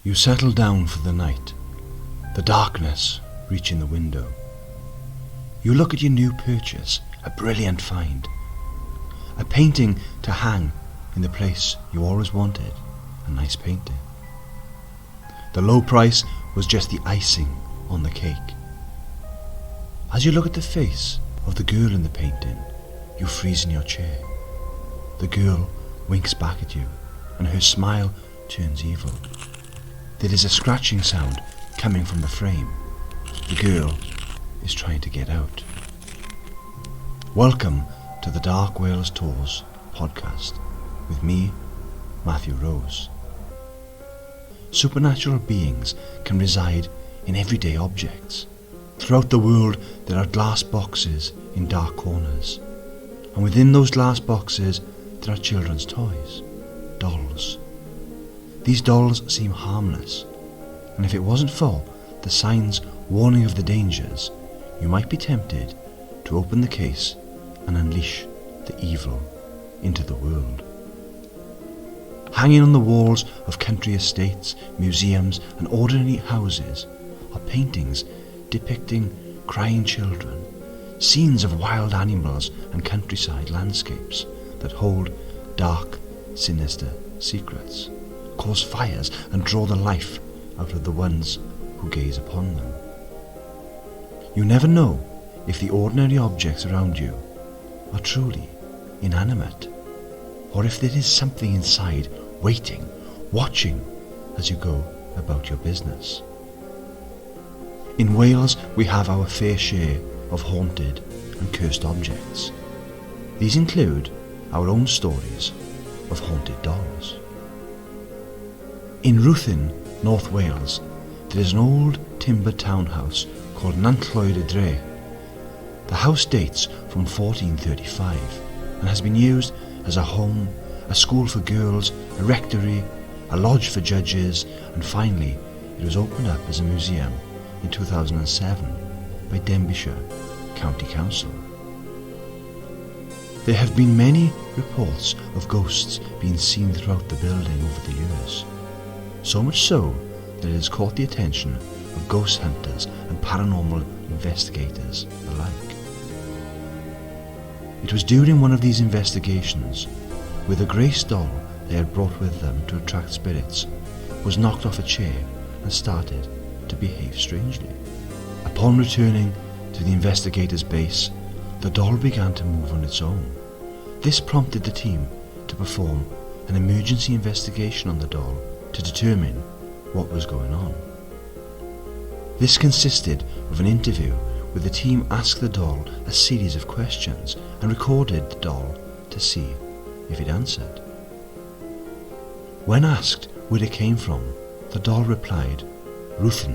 You settle down for the night, the darkness reaching the window. You look at your new purchase, a brilliant find, a painting to hang in the place you always wanted, a nice painting. The low price was just the icing on the cake. As you look at the face of the girl in the painting, you freeze in your chair. The girl winks back at you, and her smile turns evil. There is a scratching sound coming from the frame. The girl is trying to get out. Welcome to the Dark Wales Tours podcast with me, Matthew Rose. Supernatural beings can reside in everyday objects. Throughout the world there are glass boxes in dark corners, and within those glass boxes there are children's toys, dolls. These dolls seem harmless, and if it wasn't for the signs warning of the dangers, you might be tempted to open the case and unleash the evil into the world. Hanging on the walls of country estates, museums and ordinary houses are paintings depicting crying children, scenes of wild animals and countryside landscapes that hold dark, sinister secrets, cause fires and draw the life out of the ones who gaze upon them. You never know if the ordinary objects around you are truly inanimate, or if there is something inside waiting, watching as you go about your business. In Wales we have our fair share of haunted and cursed objects. These include our own stories of haunted dolls. In Ruthin, North Wales, there is an old timber townhouse called Nantllwyd. The house dates from 1435 and has been used as a home, a school for girls, a rectory, a lodge for judges, and finally it was opened up as a museum in 2007 by Denbighshire County Council. There have been many reports of ghosts being seen throughout the building over the years, so much so that it has caught the attention of ghost hunters and paranormal investigators alike. It was during one of these investigations where the grey doll they had brought with them to attract spirits was knocked off a chair and started to behave strangely. Upon returning to the investigators' base, the doll began to move on its own. This prompted the team to perform an emergency investigation on the doll to determine what was going on. This consisted of an interview where the team asked the doll a series of questions and recorded the doll to see if it answered. When asked where it came from, the doll replied, "Ruthin."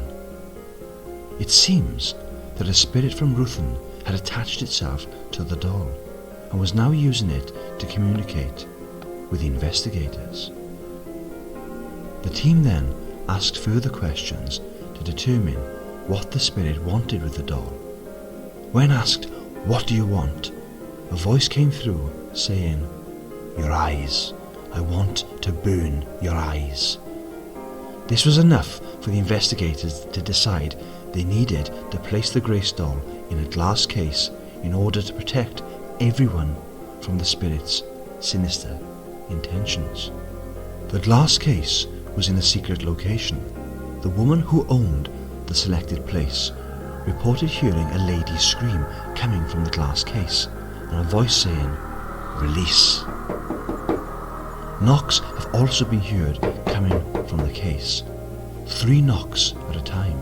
It seems that a spirit from Ruthin had attached itself to the doll and was now using it to communicate with the investigators. The team then asked further questions to determine what the spirit wanted with the doll. When asked, "What do you want?" a voice came through saying, "Your eyes. I want to burn your eyes." This was enough for the investigators to decide they needed to place the grey doll in a glass case in order to protect everyone from the spirit's sinister intentions. The glass case was in a secret location. The woman who owned the selected place reported hearing a lady scream coming from the glass case and a voice saying, "Release." Knocks have also been heard coming from the case, 3 knocks at a time.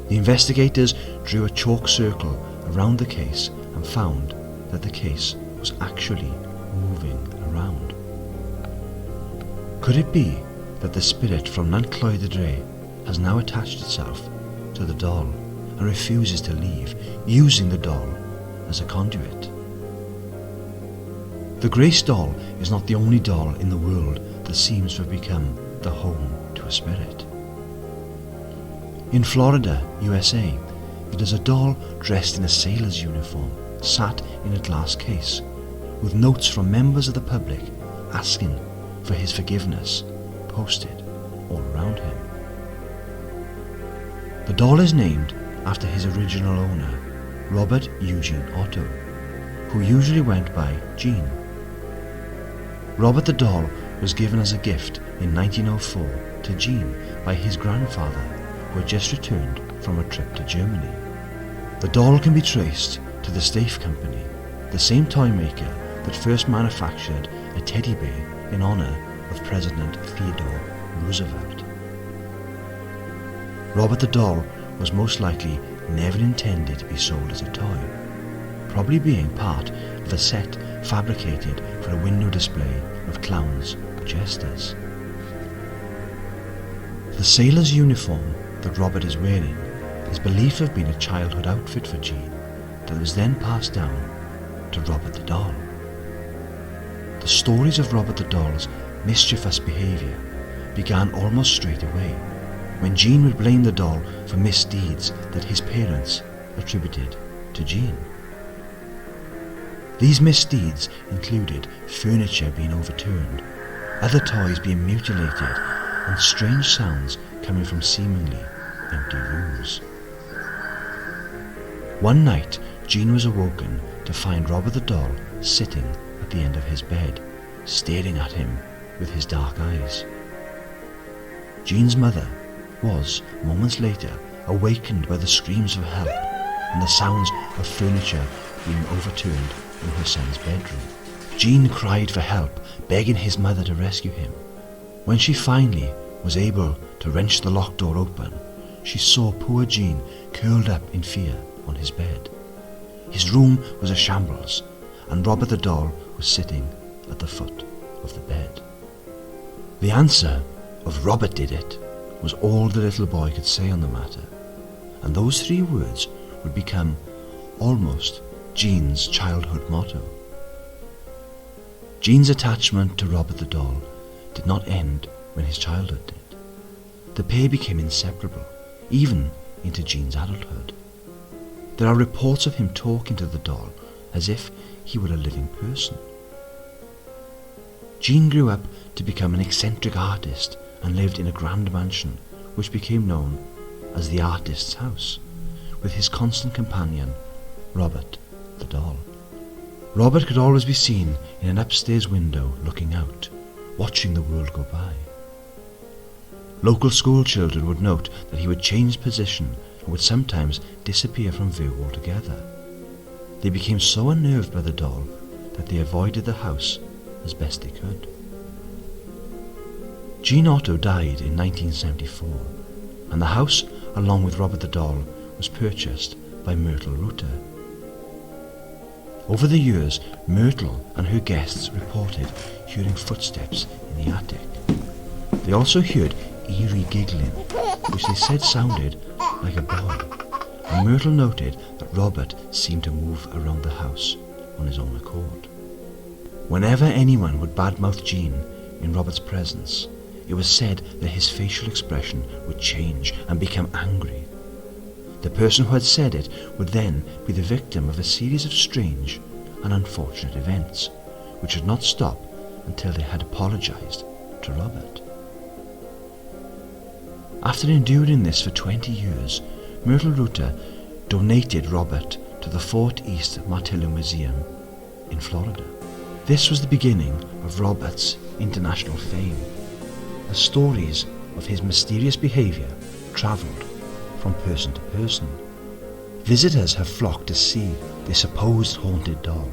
The investigators drew a chalk circle around the case and found that the case was actually moving around. Could it be that the spirit from Nantllwyd has now attached itself to the doll and refuses to leave, using the doll as a conduit? The grey doll is not the only doll in the world that seems to have become the home to a spirit. In Florida, USA, there is a doll dressed in a sailor's uniform, sat in a glass case, with notes from members of the public asking for his forgiveness posted all around him. The doll is named after his original owner, Robert Eugene Otto, who usually went by Gene. Robert the doll was given as a gift in 1904 to Gene by his grandfather, who had just returned from a trip to Germany. The doll can be traced to the Steiff Company, the same toy maker that first manufactured a teddy bear in honour of President Theodore Roosevelt. Robert the doll was most likely never intended to be sold as a toy, probably being part of a set fabricated for a window display of clowns or jesters. The sailor's uniform that Robert is wearing is believed to have been a childhood outfit for Gene that was then passed down to Robert the doll. The stories of Robert the doll's mischievous behaviour began almost straight away, when Gene would blame the doll for misdeeds that his parents attributed to Gene. These misdeeds included furniture being overturned, other toys being mutilated, and strange sounds coming from seemingly empty rooms. One night, Gene was awoken to find Robert the doll sitting at the end of his bed, staring at him with his dark eyes. Gene's mother was, moments later, awakened by the screams of help and the sounds of furniture being overturned in her son's bedroom. Gene cried for help, begging his mother to rescue him. When she finally was able to wrench the locked door open, she saw poor Gene curled up in fear on his bed. His room was a shambles, and Robert the doll was sitting at the foot of the bed. The answer of "Robert did it" was all the little boy could say on the matter, and those 3 words would become almost Gene's childhood motto. Gene's attachment to Robert the doll did not end when his childhood did. The pair became inseparable, even into Gene's adulthood. There are reports of him talking to the doll as if he were a living person. Gene grew up to become an eccentric artist and lived in a grand mansion which became known as the artist's house, with his constant companion, Robert the doll. Robert could always be seen in an upstairs window looking out, watching the world go by. Local school children would note that he would change position and would sometimes disappear from view altogether. They became so unnerved by the doll that they avoided the house as best they could. Gene Otto died in 1974, and the house, along with Robert the doll, was purchased by Myrtle Rooter. Over the years, Myrtle and her guests reported hearing footsteps in the attic. They also heard eerie giggling, which they said sounded like a boy, and Myrtle noted that Robert seemed to move around the house on his own accord. Whenever anyone would badmouth Gene in Robert's presence, it was said that his facial expression would change and become angry. The person who had said it would then be the victim of a series of strange and unfortunate events, which would not stop until they had apologized to Robert. After enduring this for 20 years, Myrtle Rooter donated Robert to the Fort East Martello Museum in Florida. This was the beginning of Robert's international fame, as stories of his mysterious behaviour travelled from person to person. Visitors have flocked to see the supposed haunted doll.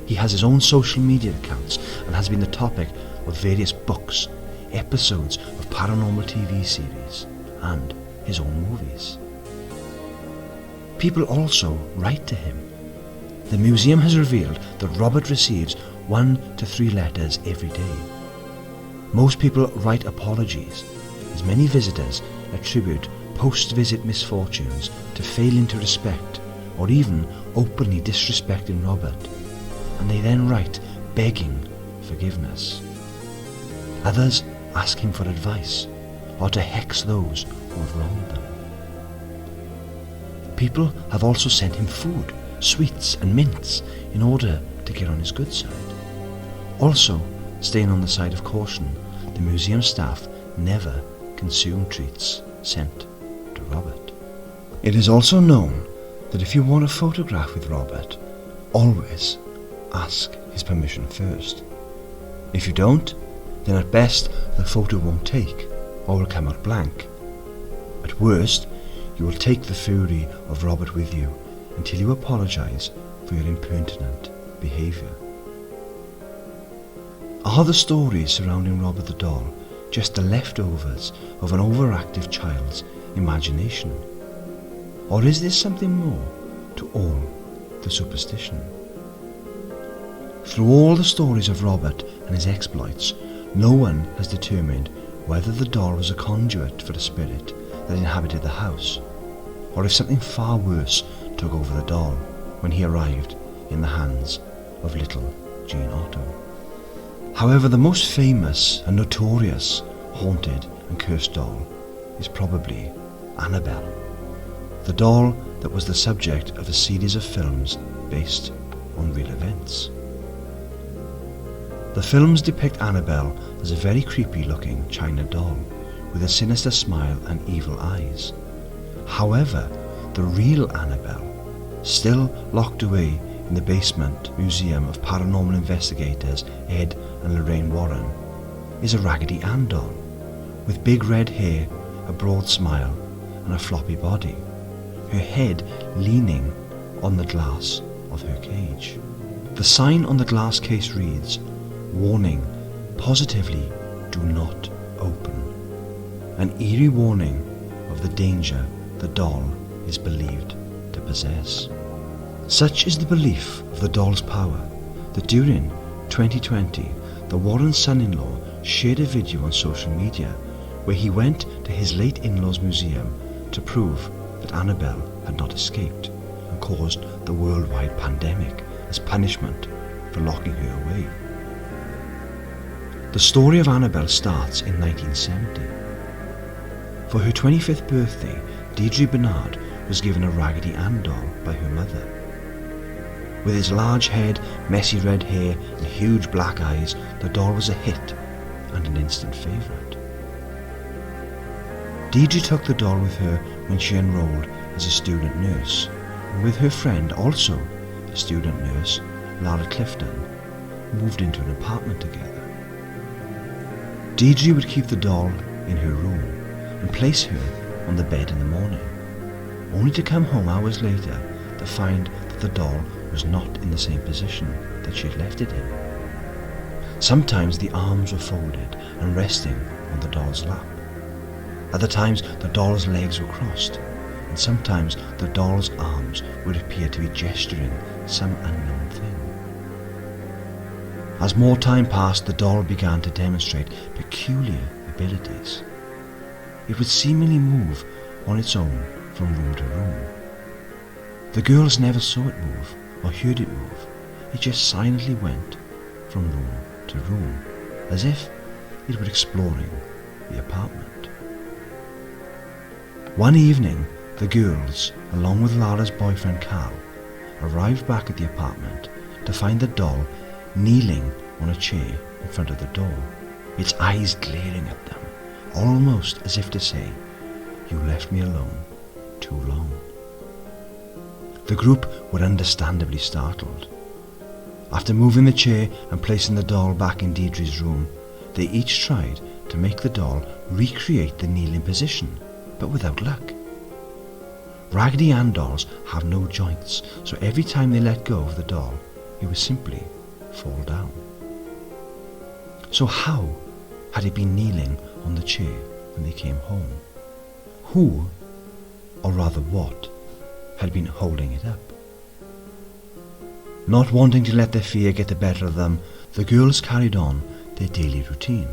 He has his own social media accounts and has been the topic of various books, episodes of paranormal TV series, and his own movies. People also write to him. The museum has revealed that Robert receives 1 to 3 letters every day. Most people write apologies, as many visitors attribute post-visit misfortunes to failing to respect or even openly disrespecting Robert, and they then write begging forgiveness. Others ask him for advice or to hex those who have wronged them. People have also sent him food, sweets and mints in order to get on his good side. Also, staying on the side of caution, the museum staff never consume treats sent to Robert. It is also known that if you want a photograph with Robert, always ask his permission first. If you don't, then at best the photo won't take or will come out blank. At worst, you will take the fury of Robert with you until you apologise for your impertinent behaviour. Are the stories surrounding Robert the doll just the leftovers of an overactive child's imagination? Or is there something more to all the superstition? Through all the stories of Robert and his exploits, no one has determined whether the doll was a conduit for the spirit that inhabited the house, or if something far worse took over the doll when he arrived in the hands of little Jean Otto. However, the most famous and notorious haunted and cursed doll is probably Annabelle, the doll that was the subject of a series of films based on real events. The films depict Annabelle as a very creepy looking china doll with a sinister smile and evil eyes. However, the real Annabelle, still locked away in the basement museum of paranormal investigators Ed and Lorraine Warren, is a Raggedy Ann doll with big red hair, a broad smile and a floppy body, her head leaning on the glass of her cage. The sign on the glass case reads, "Warning, positively do not open," an eerie warning of the danger the doll is believed to possess. Such is the belief of the doll's power that during 2020, the Warren son-in-law shared a video on social media where he went to his late in-law's museum to prove that Annabelle had not escaped and caused the worldwide pandemic as punishment for locking her away. The story of Annabelle starts in 1970. For her 25th birthday, Deirdre Bernard was given a Raggedy Ann doll by her mother. With its large head, messy red hair and huge black eyes, the doll was a hit and an instant favourite. Deirdre took the doll with her when she enrolled as a student nurse, and with her friend, also a student nurse, Lara Clifton, moved into an apartment together. Deirdre would keep the doll in her room and place her on the bed in the morning, only to come home hours later to find that the doll was not in the same position that she had left it in. Sometimes the arms were folded and resting on the doll's lap. Other times the doll's legs were crossed, and sometimes the doll's arms would appear to be gesturing some unknown thing. As more time passed, the doll began to demonstrate peculiar abilities. It would seemingly move on its own from room to room. The girls never saw it move or heard it move. It just silently went from room to room, as if it were exploring the apartment. One evening, the girls, along with Lara's boyfriend Carl, arrived back at the apartment to find the doll kneeling on a chair in front of the door, its eyes glaring at them, almost as if to say, "You left me alone too long." The group were understandably startled. After moving the chair and placing the doll back in Deirdre's room, they each tried to make the doll recreate the kneeling position, but without luck. Raggedy Ann dolls have no joints, so every time they let go of the doll, it would simply fall down. So how had it been kneeling on the chair when they came home? Who, or rather what, had been holding it up? Not wanting to let their fear get the better of them, the girls carried on their daily routine.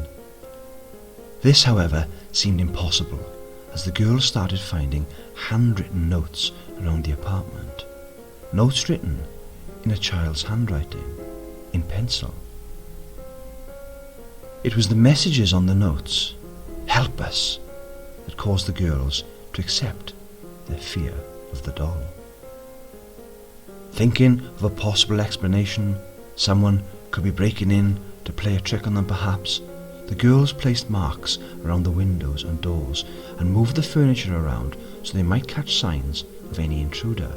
This, however, seemed impossible, as the girls started finding handwritten notes around the apartment. Notes written in a child's handwriting, in pencil. It was the messages on the notes, "Help us," that caused the girls to accept their fear of the doll. Thinking of a possible explanation, someone could be breaking in to play a trick on them perhaps, The girls placed marks around the windows and doors and moved the furniture around so they might catch signs of any intruder,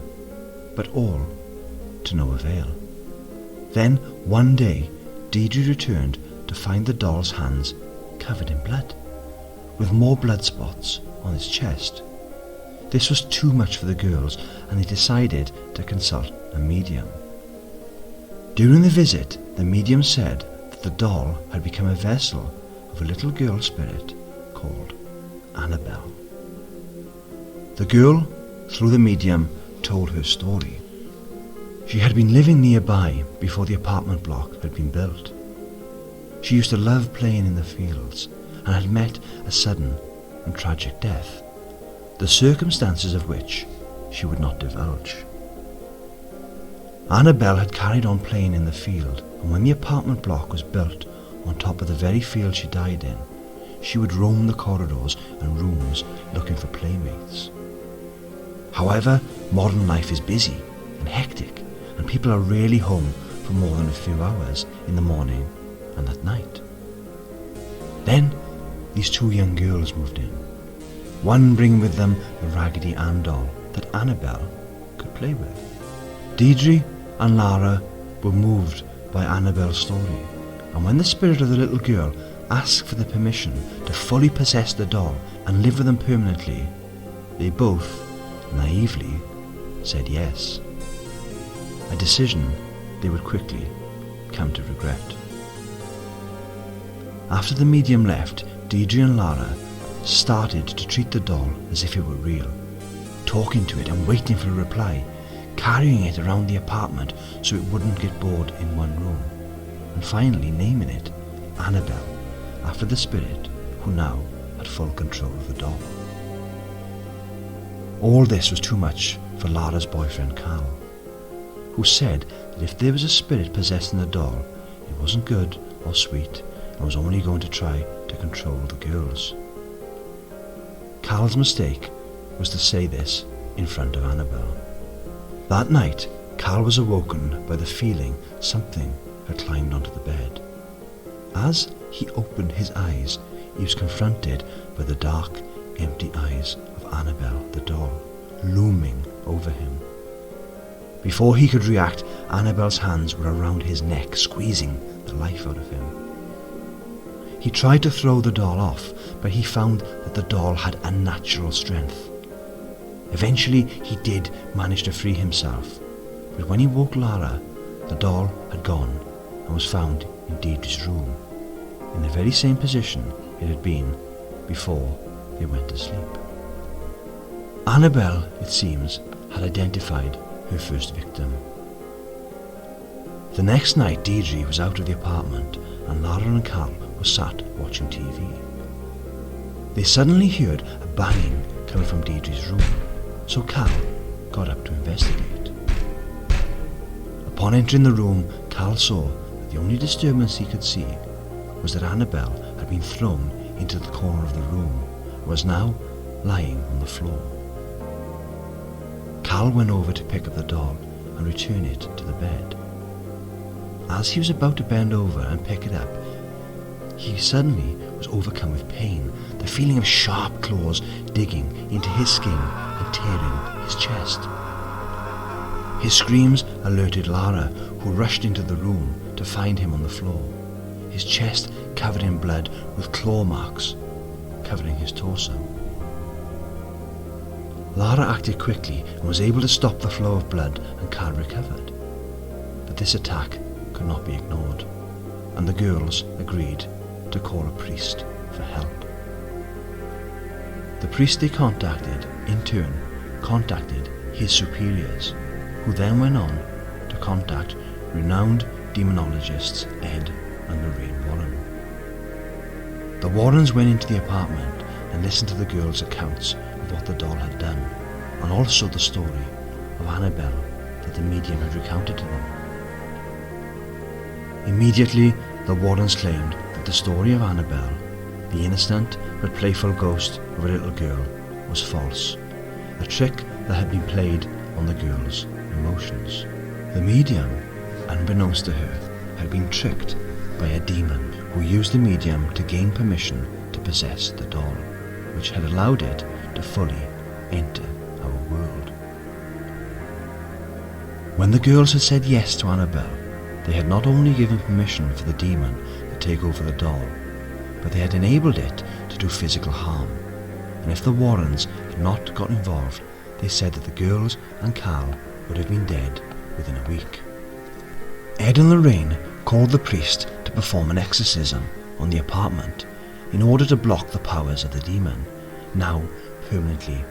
but all to no avail. Then, one day, Deirdre returned to find the doll's hands covered in blood, with more blood spots on its chest. This was too much for the girls, and they decided to consult a medium. During the visit, the medium said that the doll had become a vessel of a little girl spirit called Annabelle. The girl, through the medium, told her story. She had been living nearby before the apartment block had been built. She used to love playing in the fields and had met a sudden and tragic death, the circumstances of which she would not divulge. Annabelle had carried on playing in the field, and when the apartment block was built on top of the very field she died in, she would roam the corridors and rooms looking for playmates. However, modern life is busy and hectic, and people are rarely home for more than a few hours in the morning and at night. Then these two young girls moved in, one bringing with them the Raggedy Ann doll that Annabelle could play with. Deirdre and Lara were moved by Annabelle's story, and when the spirit of the little girl asked for the permission to fully possess the doll and live with them permanently, they both naively said yes, a decision they would quickly come to regret. After the medium left, Deirdre and Lara started to treat the doll as if it were real, talking to it and waiting for a reply, carrying it around the apartment so it wouldn't get bored in one room, and finally naming it Annabelle, after the spirit who now had full control of the doll. All this was too much for Lara's boyfriend Carl, who said that if there was a spirit possessing the doll, it wasn't good or sweet and was only going to try to control the girls. Carl's mistake was to say this in front of Annabelle. That night, Carl was awoken by the feeling something had climbed onto the bed. As he opened his eyes, he was confronted by the dark, empty eyes of Annabelle the doll, looming over him. Before he could react, Annabelle's hands were around his neck, squeezing the life out of him. He tried to throw the doll off, but he found that the doll had unnatural strength. Eventually, he did manage to free himself, but when he woke Lara, the doll had gone and was found in Deirdre's room, in the very same position it had been before they went to sleep. Annabelle, it seems, had identified her first victim. The next night, Deirdre was out of the apartment and Lara and Carl were sat watching TV. They suddenly heard a banging coming from Deirdre's room, so Carl got up to investigate. Upon entering the room, Carl saw that the only disturbance he could see was that Annabelle had been thrown into the corner of the room and was now lying on the floor. Carl went over to pick up the doll and return it to the bed. As he was about to bend over and pick it up, he suddenly was overcome with pain, the feeling of sharp claws digging into his skin and tearing his chest. His screams alerted Lara, who rushed into the room to find him on the floor, his chest covered in blood with claw marks covering his torso. Lara acted quickly and was able to stop the flow of blood, and Carl recovered. But this attack could not be ignored, and the girls agreed to call a priest for help. The priest they contacted, in turn, contacted his superiors, who then went on to contact renowned demonologists Ed and Lorraine Warren. The Warrens went into the apartment and listened to the girls' accounts of what the doll had done, and also the story of Annabelle that the medium had recounted to them. Immediately, the Warrens claimed that the story of Annabelle, the innocent but playful ghost of a little girl, was false, a trick that had been played on the girl's emotions. The medium, unbeknownst to her, had been tricked by a demon who used the medium to gain permission to possess the doll, which had allowed it to fully enter our world. When the girls had said yes to Annabelle, they had not only given permission for the demon to take over the doll, but they had enabled it to do physical harm. And if the Warrens had not got involved, they said that the girls and Carl would have been dead within a week. Ed and Lorraine called the priest to perform an exorcism on the apartment in order to block the powers of the demon, now permanently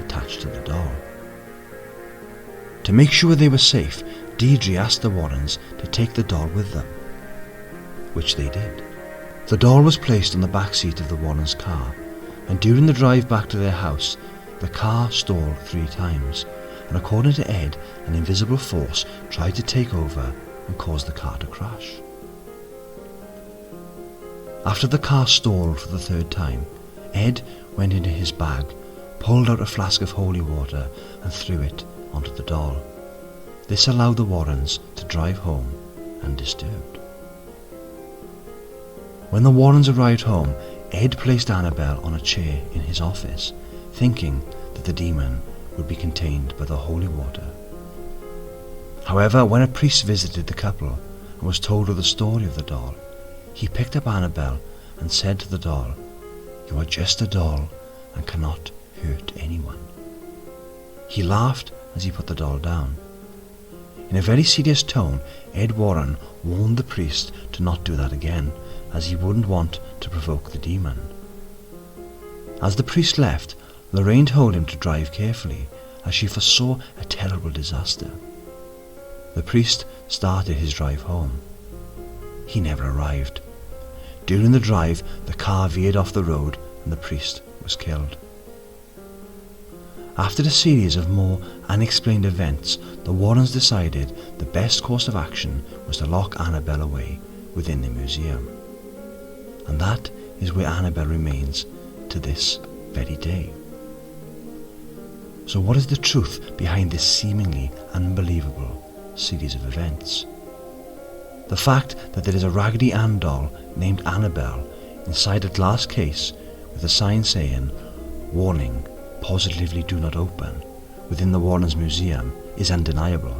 attached to the doll. To make sure they were safe, Deirdre asked the Warrens to take the doll with them, which they did. The doll was placed on the back seat of the Warrens' car, and during the drive back to their house, the car stalled 3 times, and according to Ed, an invisible force tried to take over and cause the car to crash. After the car stalled for the 3rd time, Ed went into his bag, pulled out a flask of holy water and threw it onto the doll. This allowed the Warrens to drive home undisturbed. When the Warrens arrived home, Ed placed Annabelle on a chair in his office, thinking that the demon would be contained by the holy water. However, when a priest visited the couple and was told of the story of the doll, he picked up Annabelle and said to the doll, "You are just a doll and cannot hurt anyone." He laughed as he put the doll down. In a very serious tone, Ed Warren warned the priest to not do that again, as he wouldn't want to provoke the demon. As the priest left, Lorraine told him to drive carefully, as she foresaw a terrible disaster. The priest started his drive home. He never arrived. During the drive, the car veered off the road and the priest was killed. After a series of more unexplained events, the Warrens decided the best course of action was to lock Annabelle away within the museum. And that is where Annabelle remains to this very day. So what is the truth behind this seemingly unbelievable series of events? The fact that there is a Raggedy Ann doll named Annabelle inside a glass case with a sign saying, "Warning, positively do not open," within the Warrens Museum is undeniable.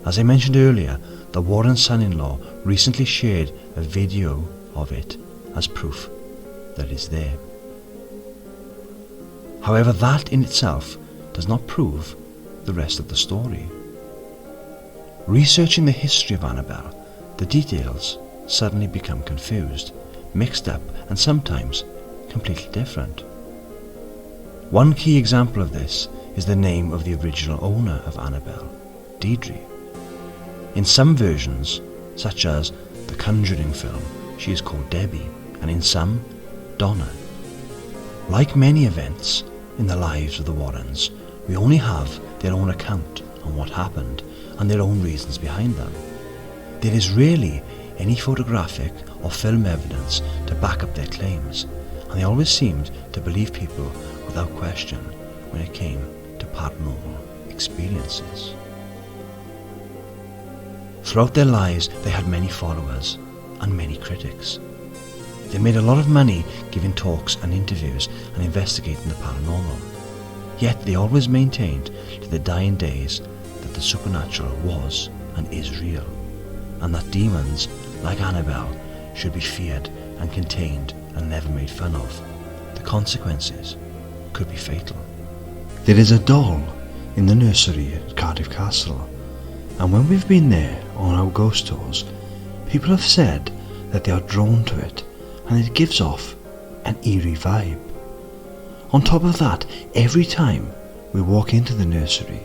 As I mentioned earlier, the Warren son-in-law recently shared a video of it as proof that it is there. However, that in itself does not prove the rest of the story. Researching the history of Annabelle, the details suddenly become confused, mixed up, and sometimes completely different. One key example of this is the name of the original owner of Annabelle, Deirdre. In some versions, such as the Conjuring film, she is called Debbie, and in some, Donna. Like many events in the lives of the Warrens, we only have their own account on what happened and their own reasons behind them. There is rarely any photographic or film evidence to back up their claims, and they always seemed to believe people without question when it came to paranormal experiences. Throughout their lives, they had many followers and many critics. They made a lot of money giving talks and interviews and investigating the paranormal. Yet they always maintained to their dying days that the supernatural was and is real, and that demons like Annabelle should be feared and contained and never made fun of. The consequences could be fatal. There is a doll in the nursery at Cardiff Castle, and when we've been there on our ghost tours, people have said that they are drawn to it and it gives off an eerie vibe. On top of that, every time we walk into the nursery,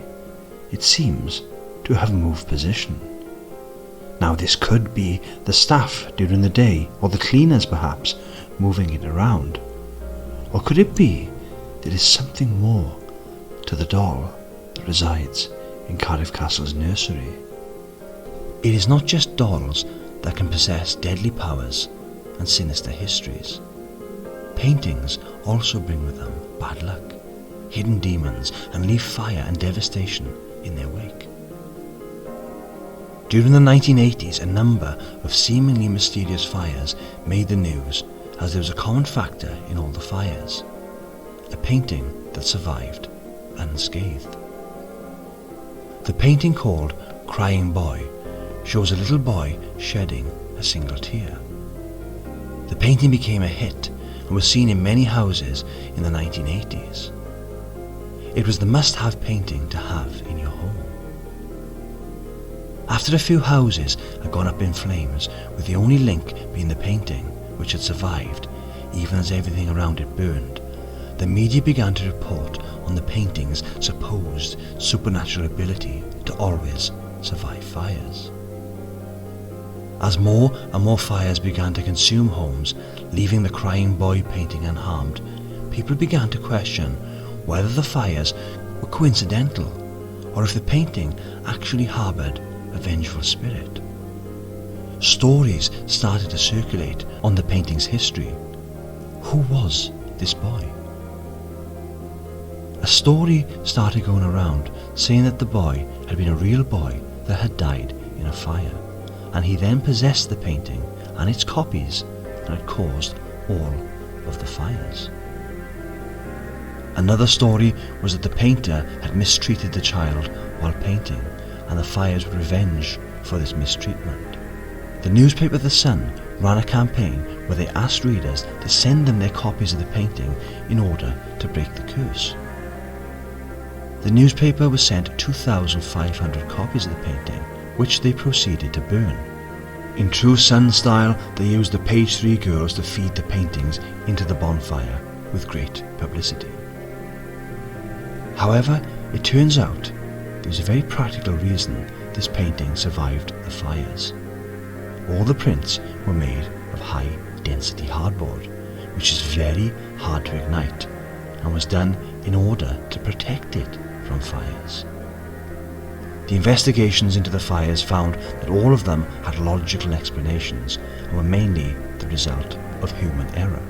it seems to have moved position. Now this could be the staff during the day, or the cleaners perhaps, moving it around. Or could it be there is something more to the doll that resides in Cardiff Castle's nursery? It is not just dolls that can possess deadly powers and sinister histories. Paintings also bring with them bad luck, hidden demons, and leave fire and devastation in their wake. During the 1980s, a number of seemingly mysterious fires made the news, as there was a common factor in all the fires: a painting that survived unscathed. The painting, called Crying Boy, shows a little boy shedding a single tear. The painting became a hit and was seen in many houses in the 1980s. It was the must-have painting to have in your home. After a few houses had gone up in flames, with the only link being the painting, which had survived, even as everything around it burned, the media began to report on the painting's supposed supernatural ability to always survive fires. As more and more fires began to consume homes, leaving the Crying Boy painting unharmed, people began to question whether the fires were coincidental or if the painting actually harboured a vengeful spirit. Stories started to circulate on the painting's history. Who was this boy? A story started going around saying that the boy had been a real boy that had died in a fire, and he then possessed the painting and its copies and had caused all of the fires. Another story was that the painter had mistreated the child while painting, and the fires were revenge for this mistreatment. The newspaper The Sun ran a campaign where they asked readers to send them their copies of the painting in order to break the curse. The newspaper was sent 2,500 copies of the painting, which they proceeded to burn. In true Sun style, they used the page 3 girls to feed the paintings into the bonfire with great publicity. However, it turns out there was a very practical reason this painting survived the fires. All the prints were made of high density hardboard, which is very hard to ignite, and was done in order to protect it from fires. The investigations into the fires found that all of them had logical explanations and were mainly the result of human error.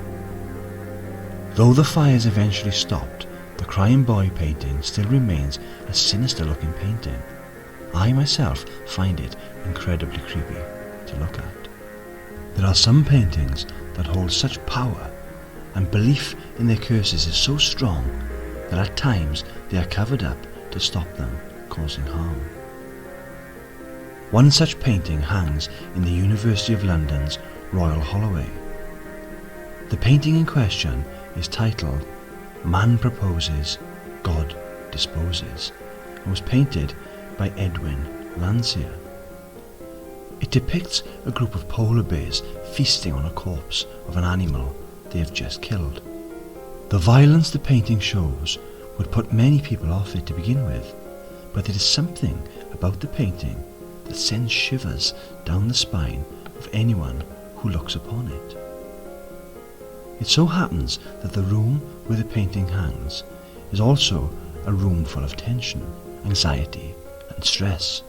Though the fires eventually stopped, the Crying Boy painting still remains a sinister looking painting. I myself find it incredibly creepy to look at. There are some paintings that hold such power, and belief in their curses is so strong that at times they are covered up to stop them causing harm. One such painting hangs in the University of London's Royal Holloway. The painting in question is titled Man Proposes, God Disposes, and was painted by Edwin Landseer. It depicts a group of polar bears feasting on a corpse of an animal they have just killed. The violence the painting shows would put many people off it to begin with, but there is something about the painting that sends shivers down the spine of anyone who looks upon it. It so happens that the room where the painting hangs is also a room full of tension, anxiety and stress.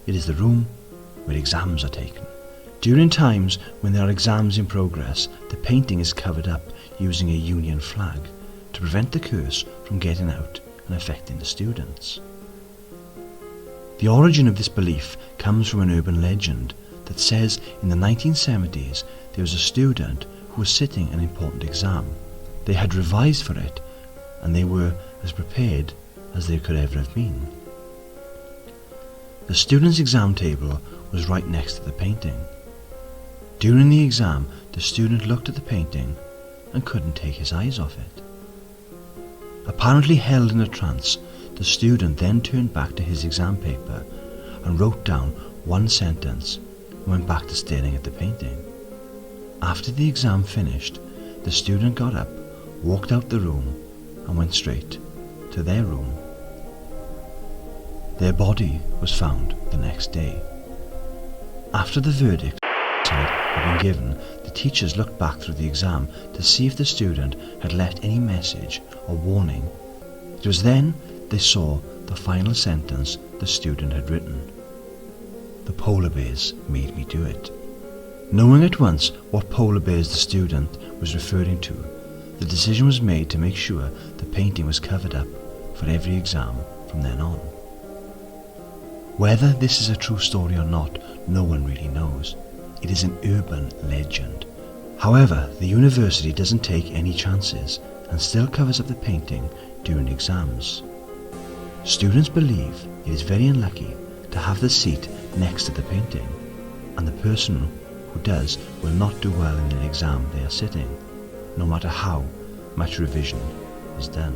It is the room where exams are taken. During times when there are exams in progress, the painting is covered up using a Union flag to prevent the curse from getting out and affecting the students. The origin of this belief comes from an urban legend that says in the 1970s there was a student who was sitting an important exam. They had revised for it and they were as prepared as they could ever have been. The student's exam table was right next to the painting. During the exam, the student looked at the painting and couldn't take his eyes off it. Apparently held in a trance, the student then turned back to his exam paper and wrote down one sentence and went back to staring at the painting. After the exam finished, the student got up, walked out the room and went straight to their room. Their body was found the next day. After the verdict had been given, the teachers looked back through the exam to see if the student had left any message or warning. It was then they saw the final sentence the student had written. The polar bears made me do it. Knowing at once what polar bears the student was referring to, the decision was made to make sure the painting was covered up for every exam from then on. Whether this is a true story or not, no one really knows. It is an urban legend. However, the university doesn't take any chances and still covers up the painting during exams. Students believe it is very unlucky to have the seat next to the painting, and the person who does will not do well in an exam they are sitting, no matter how much revision is done.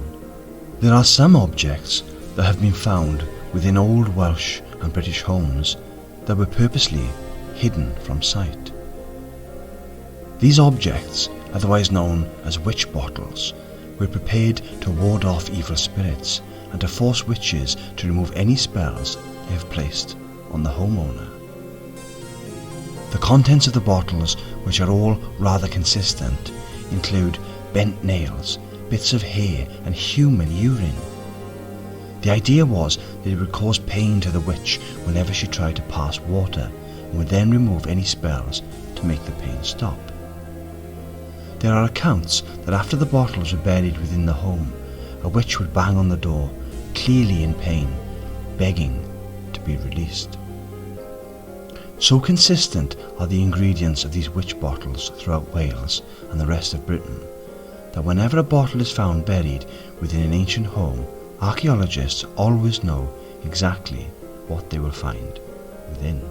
There are some objects that have been found within old Welsh and British homes that were purposely hidden from sight. These objects, otherwise known as witch bottles, were prepared to ward off evil spirits and to force witches to remove any spells they have placed on the homeowner. The contents of the bottles, which are all rather consistent, include bent nails, bits of hair and human urine. The idea was that it would cause pain to the witch whenever she tried to pass water, and would then remove any spells to make the pain stop. There are accounts that after the bottles were buried within the home, a witch would bang on the door, clearly in pain, begging to be released. So consistent are the ingredients of these witch bottles throughout Wales and the rest of Britain, that whenever a bottle is found buried within an ancient home, archaeologists always know exactly what they will find within.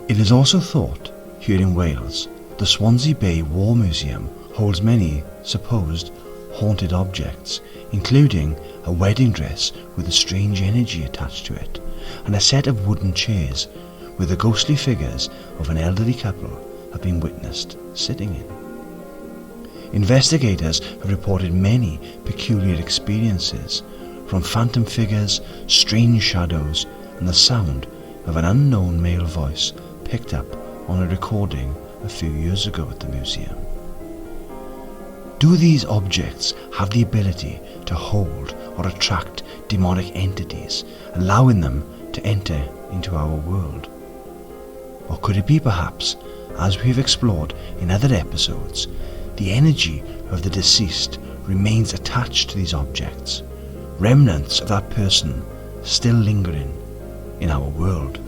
It is also thought, here in Wales, the Swansea Bay War Museum holds many supposed haunted objects, including a wedding dress with a strange energy attached to it, and a set of wooden chairs where the ghostly figures of an elderly couple have been witnessed sitting in. Investigators have reported many peculiar experiences, from phantom figures, strange shadows, and the sound of an unknown male voice picked up on a recording a few years ago at the museum. Do these objects have the ability to hold or attract demonic entities, allowing them to enter into our world? Or could it be perhaps, as we have explored in other episodes, the energy of the deceased remains attached to these objects, remnants of that person still lingering in our world?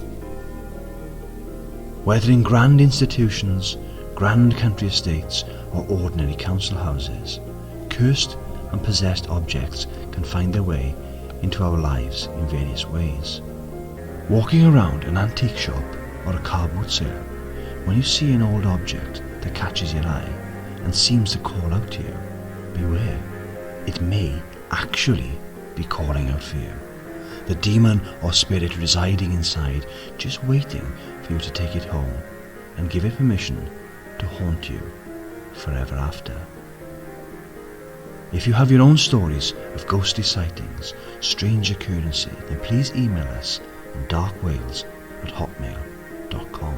Whether in grand institutions, grand country estates, or ordinary council houses, cursed and possessed objects can find their way into our lives in various ways. Walking around an antique shop or a car boot sale, when you see an old object that catches your eye and seems to call out to you, beware, it may actually be calling out for you. The demon or spirit residing inside, just waiting for you to take it home and give it permission to haunt you forever after. If you have your own stories of ghostly sightings, strange occurrences, then please email us on darkwales@hotmail.com.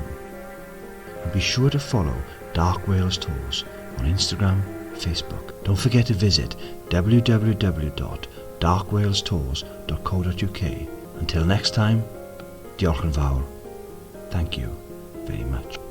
And be sure to follow Dark Wales Tours on Instagram, Facebook. Don't forget to visit www.darkwalestours.co.uk. Until next time, diolch yn fawr. Thank you very much.